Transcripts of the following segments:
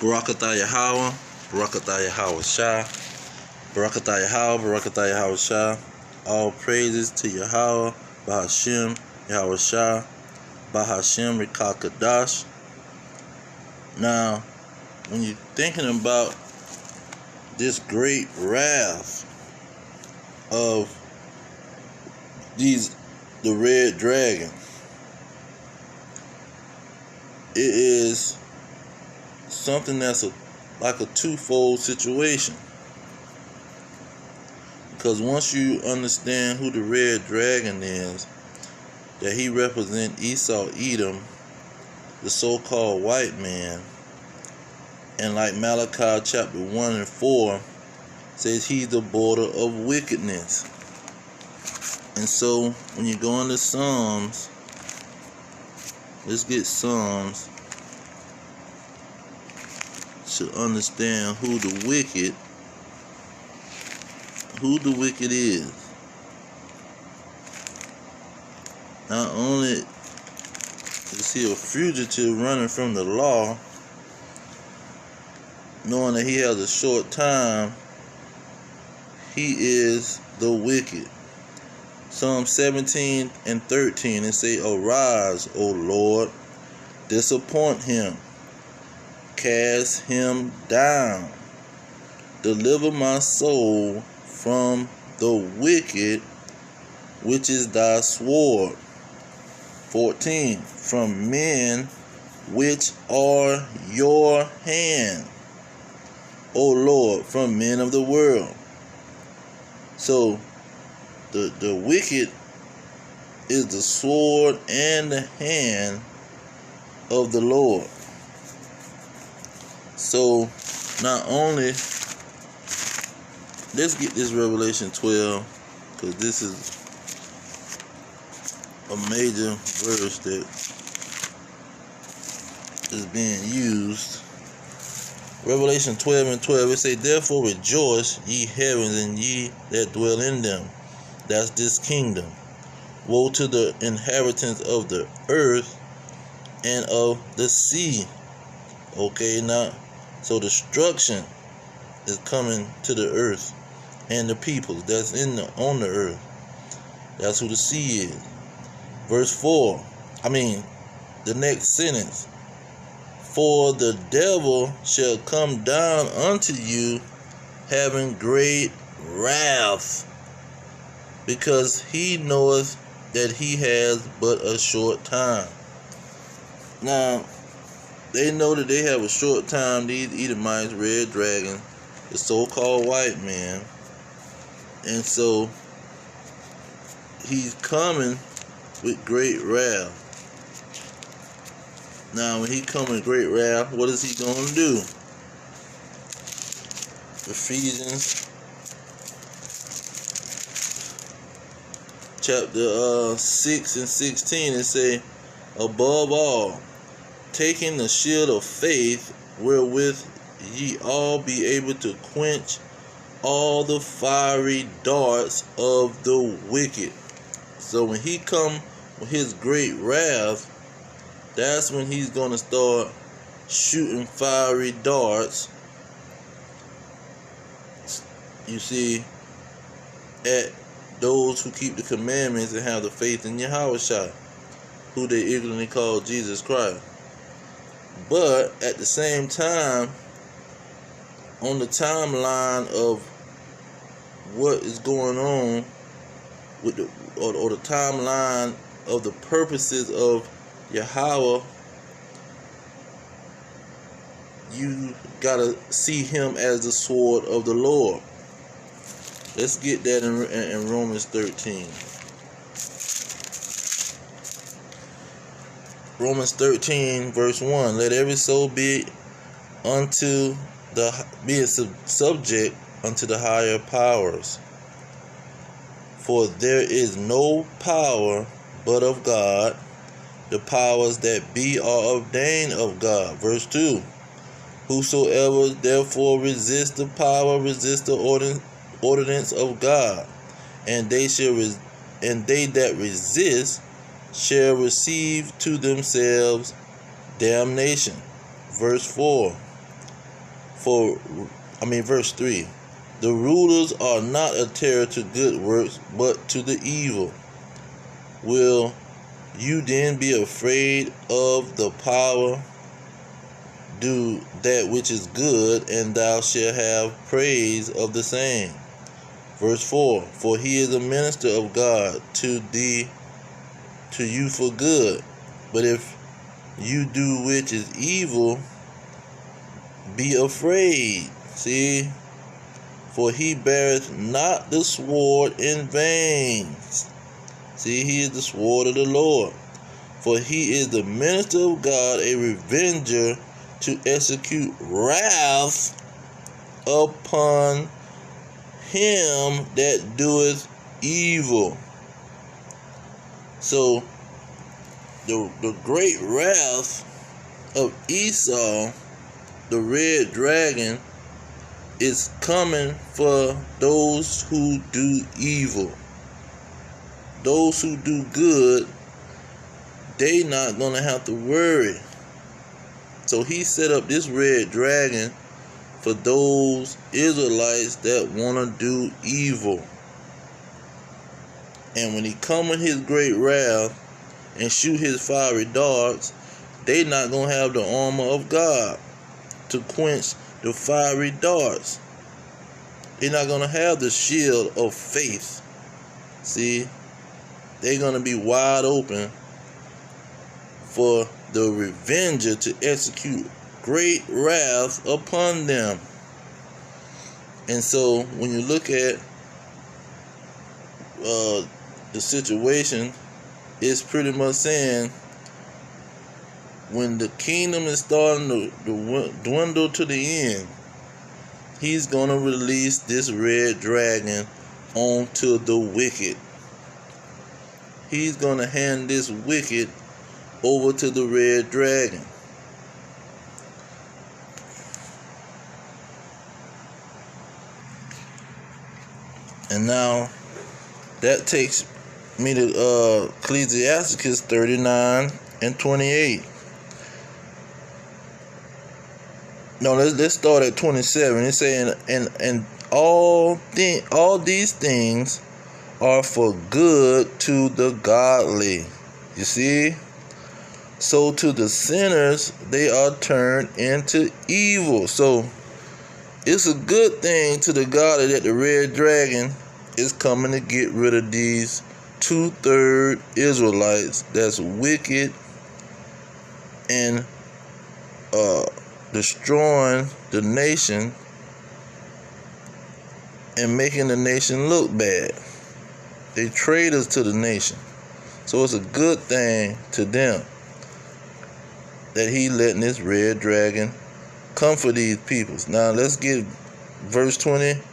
Barakatah Yahweh, Barakatah Yahweh Shah, Barakatah Yahweh, Barakatah Yahweh Shah. All praises to Yahweh, Bahashim, Yahweh Shah, Bahashim, Rikakadash. Now, when you're thinking about this great wrath of the red dragon, it is something that's like a twofold situation. Because once you understand who the red dragon is, that he represents Esau, Edom, the so-called white man, and like Malachi chapter 1 and 4 says he's the border of wickedness. And so when you go into Psalms, let's get Psalms to understand who the wicked is. Not only is he a fugitive running from the law, knowing that he has a short time, he is the wicked. Psalm 17 and 13, it say, "Arise, O Lord, disappoint him, cast him down, deliver my soul from the wicked, which is thy sword." 14, from men which are your hand, O Lord, from men of the world. So the wicked is the sword and the hand of the Lord. So not only, let's get this Revelation 12, because this is a major verse that is being used. Revelation 12 and 12, it say, "Therefore rejoice, ye heavens, and ye that dwell in them." That's this kingdom. "Woe to the inhabitants of the earth and of the sea." Okay, now, so destruction is coming to the earth and the people that's on the earth. That's who the sea is. Verse 4, the next sentence. "For the devil shall come down unto you, having great wrath, because he knoweth that he has but a short time." Now, they know that they have a short time, these Edomites, red dragon, the so-called white man. And so, he's coming with great wrath. Now, when he comes with great wrath, what is he going to do? Ephesians chapter 6 and 16, it say, "Above all, taking the shield of faith, wherewith ye all be able to quench all the fiery darts of the wicked." So when he come with his great wrath, that's when he's going to start shooting fiery darts, you see, at those who keep the commandments and have the faith in Yahweh Shah, who they ignorantly call Jesus Christ. But at the same time, on the timeline of what is going on with the timeline of the purposes of Yahweh, you gotta see him as the sword of the Lord. Let's get that in Romans 13. Romans 13 verse 1. "Let every soul be subject unto the higher powers, for there is no power but of God. The powers that be are ordained of God." Verse 2. "Whosoever therefore resist the power, resist the ordinance of God, and they that resist shall receive to themselves damnation." Verse 4. Verse 3. The rulers are not a terror to good works, but to the evil. Will you then be afraid of the power? Do that which is good, and thou shalt have praise of the same. Verse 4. For he is a minister of God to you for good. But if you do which is evil, be afraid. See? For he beareth not the sword in vain. See, he is the sword of the Lord. For he is the minister of God, a revenger to execute wrath upon him that doeth evil. So, the great wrath of Esau, the red dragon, is coming for those who do evil. Those who do good, they not going to have to worry. So he set up this red dragon for those Israelites that want to do evil. And when he come with his great wrath and shoot his fiery darts, they not going to have the armor of God to quench the fiery darts. They're not going to have the shield of faith. See, they're going to be wide open for the revenger to execute great wrath upon them. And so when you look at the situation, it's pretty much saying when the kingdom is starting to dwindle to the end, he's going to release this red dragon onto the wicked. He's going to hand this wicked over to the red dragon. And now that takes me to Ecclesiasticus 39:28. No, let's start at 27. It's saying, and all these things are for good to the godly. You see? So to the sinners, they are turned into evil. So it's a good thing to the godly that the red dragon is coming to get rid of these 2/3 Israelites that's wicked and destroying the nation and making the nation look bad. They traitors to the nation. So it's a good thing to them that he letting this red dragon come for these peoples. Now let's get verse 28.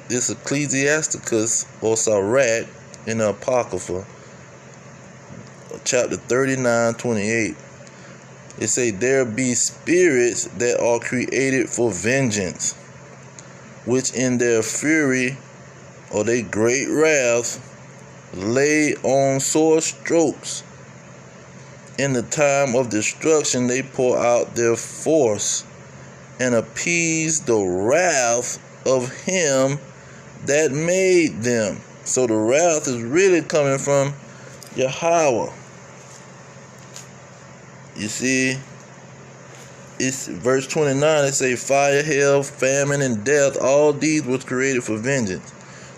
This Ecclesiasticus or Sirach in the Apocrypha, chapter 39:28. It say, there be spirits that are created for vengeance, which in their fury or their great wrath lay on sore strokes. In the time of destruction they pour out their force and appease the wrath of him that made them. So the wrath is really coming from Yahweh. You see, it's verse 29. It say, fire, hell, famine, and death, all these was created for vengeance.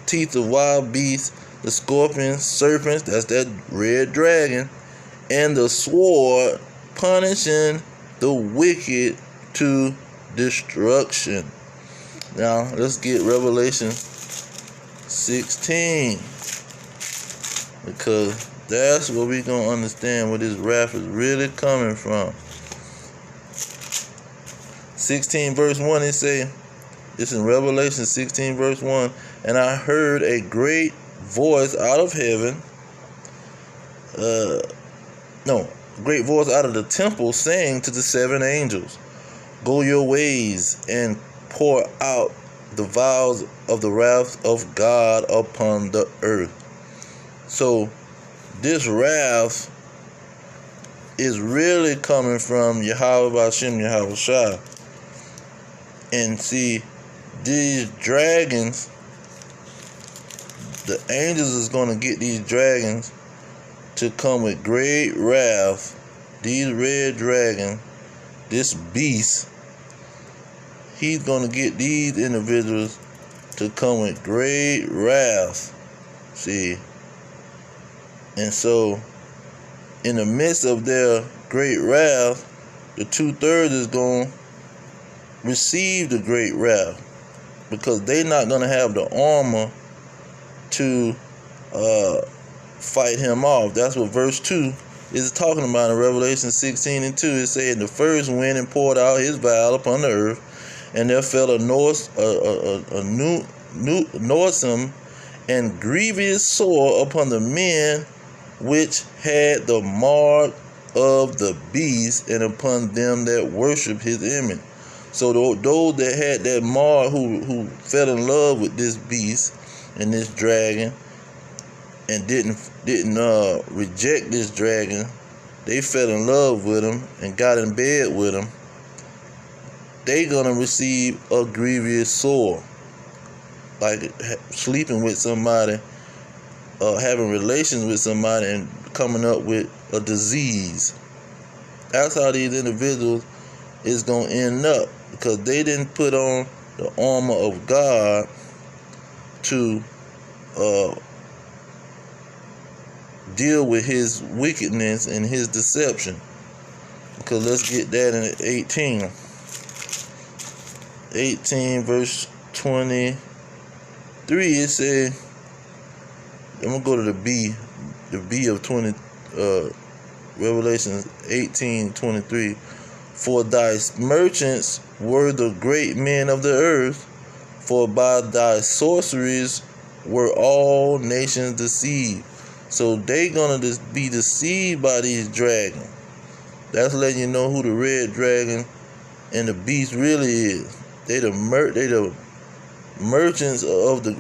Teeth of wild beasts, the scorpions, serpents, that's that red dragon, and the sword, punishing the wicked to destruction. Now let's get Revelation 16, because that's where we're going to understand where this wrath is really coming from. 16 verse 1, it say, it's in Revelation 16 verse 1, and I heard a great voice out of heaven, great voice out of the temple, saying to the 7 angels, go your ways and pour out the vials of the wrath of God upon the earth. So this wrath is really coming from Yahweh B'Ashem Yahweh Shai. And see, these dragons, the angels is going to get these dragons to come with great wrath. These red dragons, this beast, he's going to get these individuals to come with great wrath. See, and so in the midst of their great wrath, the 2/3 is going to receive the great wrath, because they're not going to have the armor to fight him off. That's what verse 2 is talking about in Revelation 16:2. It said, "The first went and poured out his vial upon the earth, and there fell a noisome and grievous sore upon the men which had the mark of the beast, and upon them that worship his image." So those that had that mark, who fell in love with this beast and this dragon, and didn't reject this dragon, they fell in love with him and got in bed with him. They gonna receive a grievous sore, like sleeping with somebody, having relations with somebody, and coming up with a disease. That's how these individuals is gonna end up, because they didn't put on the armor of God to deal with his wickedness and his deception. Because let's get that in 18 verse 23. It said, I'm gonna go to the B of 20 Revelation 18:23. "For thy merchants were the great men of the earth, for by thy sorceries were all nations deceived." So they gonna be deceived by these dragons. That's letting you know who the red dragon and the beast really is. They the merchants of the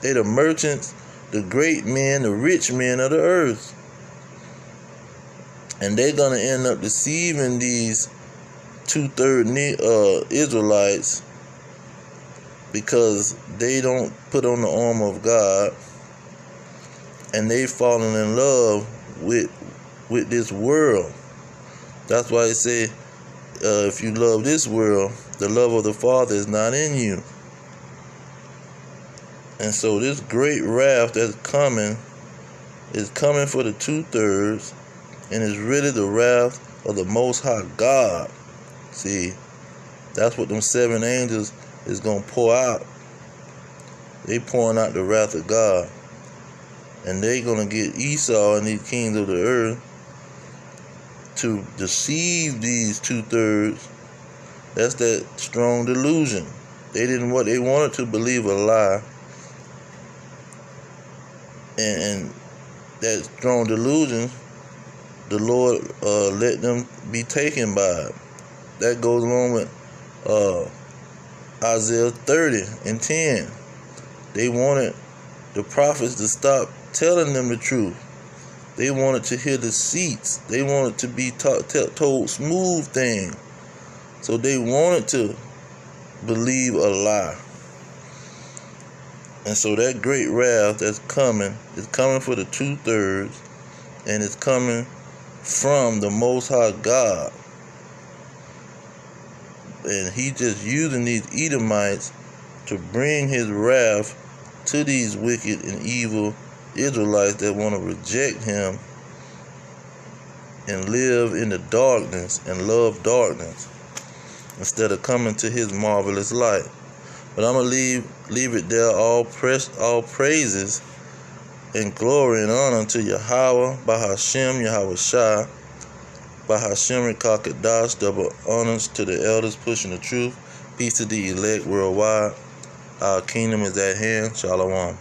they the merchants, the great men, the rich men of the earth. And they're gonna end up deceiving these 2/3 Israelites, because they don't put on the armor of God, and they falling in love with this world. That's why it say, if you love this world, the love of the Father is not in you. And so this great wrath that's coming is coming for the 2/3, and it's really the wrath of the Most High God. See, that's what them 7 angels is going to pour out. They pouring out the wrath of God. And they going to get Esau and these kings of the earth to deceive these 2/3. That's that strong delusion. They wanted to believe a lie. And that strong delusion, the Lord let them be taken by it. That goes along with Isaiah 30:10. They wanted the prophets to stop telling them the truth. They wanted to hear deceits. They wanted to be told smooth things. So they wanted to believe a lie. And so that great wrath that's coming is coming for the 2/3, and it's coming from the Most High God. And he just using these Edomites to bring his wrath to these wicked and evil Israelites that want to reject him and live in the darkness and love darkness instead of coming to his marvelous light. But I'm going to leave it there. All praises and glory and honor to Yahweh, Bahashem, Yahweh Shai, Bahashem Rekakadash. Double honors to the elders pushing the truth. Peace to the elect worldwide. Our kingdom is at hand. Shalom.